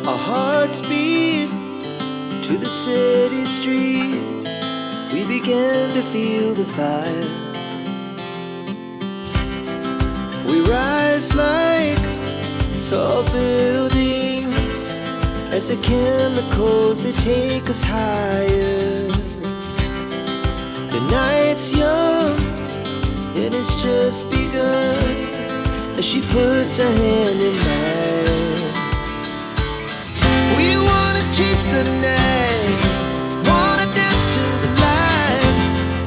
Our hearts beat to the city streets. We began to feel the fire. We rise like tall buildings as the chemicals, they take us higher. The night's young and it's just begun as she puts her hand in mine. We wanna chase the night, wanna dance to the light,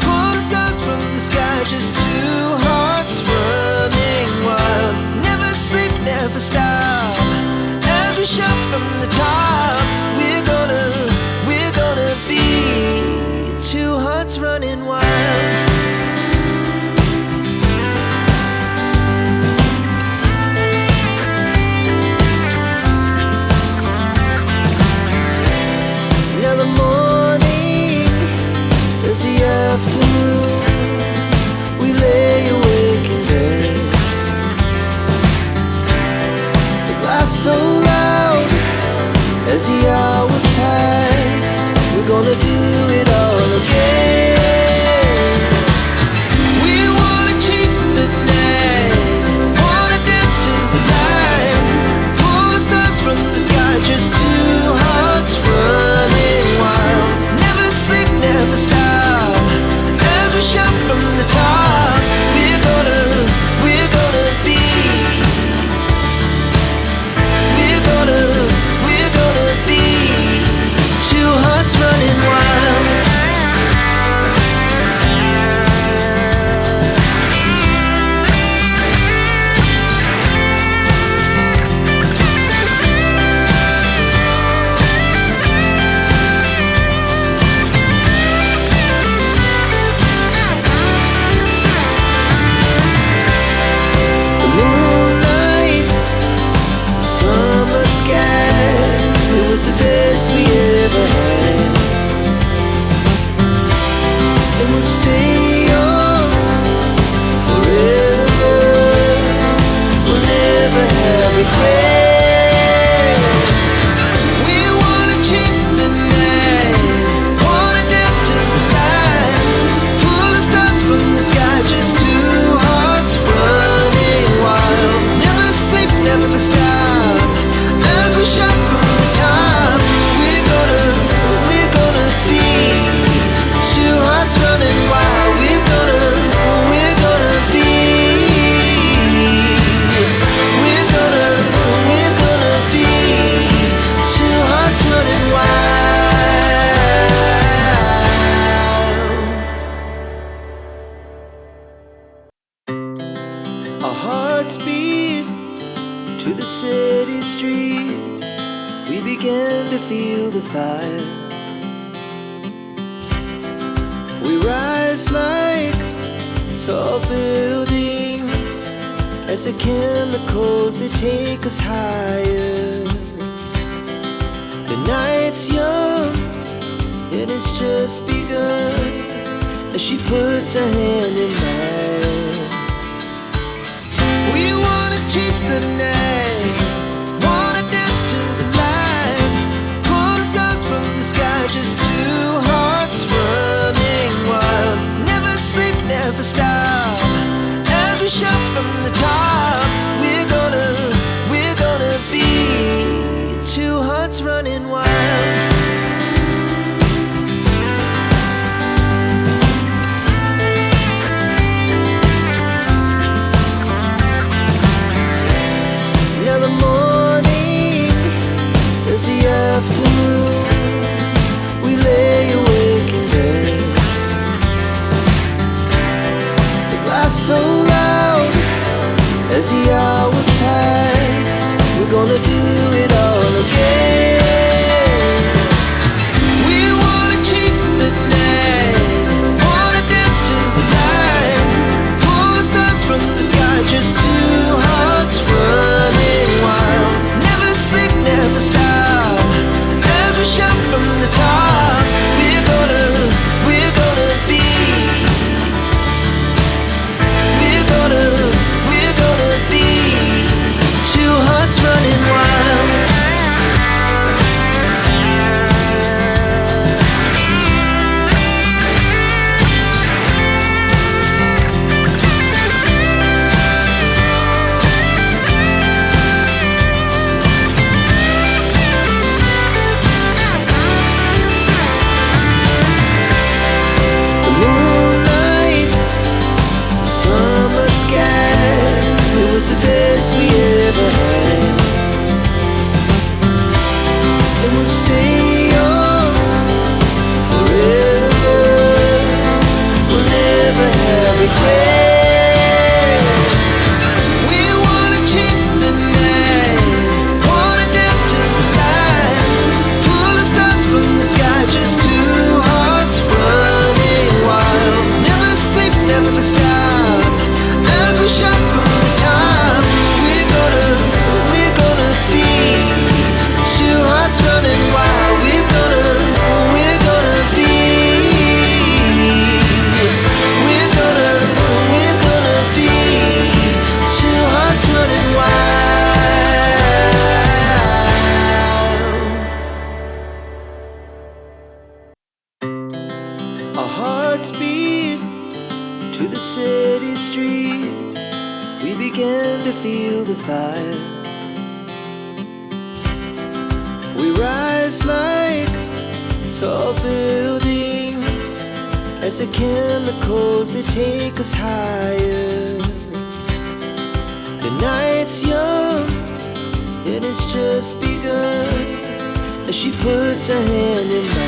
pull the stars from the sky, just two hearts running wild. Never sleep, never stop, as we shout from the top. We're gonna be two hearts running wild. Now the morning is the afternoon. We lay awake in bed. The laughs so loud as the hours pass. We're gonna do it all again. We wanna chase the night, wanna dance to the light, pull the stars from the sky, just two hearts running wild. Never sleep, never stop, as we shout from the top. We're gonna be, we're gonna be two hearts running wild. The moonlight, summer sky, it was the best we ever had. And we'll stay young forever. We'll never have regrets. We wanna chase the night, wanna dance to the light, pull the stars from the sky, just two hearts running wild. Never sleep, never stop, as we shout from the top. We're gonna be two hearts running wild. We're gonna be, we're gonna be two hearts running wild. Our hearts beat to the city streets. We began to feel the fire. We rise like tall buildings as the chemicals, they take us higher. The night's young and it's just begun as she puts her hand in mine. We wanna chase the night, wanna dance to the light, pull the stars from the sky, just two hearts running wild. Never sleep, never stop, as we shout from the top. We're gonna be two hearts running wild. city streets, we began to feel the fire. We rise like tall buildings as the chemicals, they take us higher. The night's young, and it's just begun as she puts her hand in mine.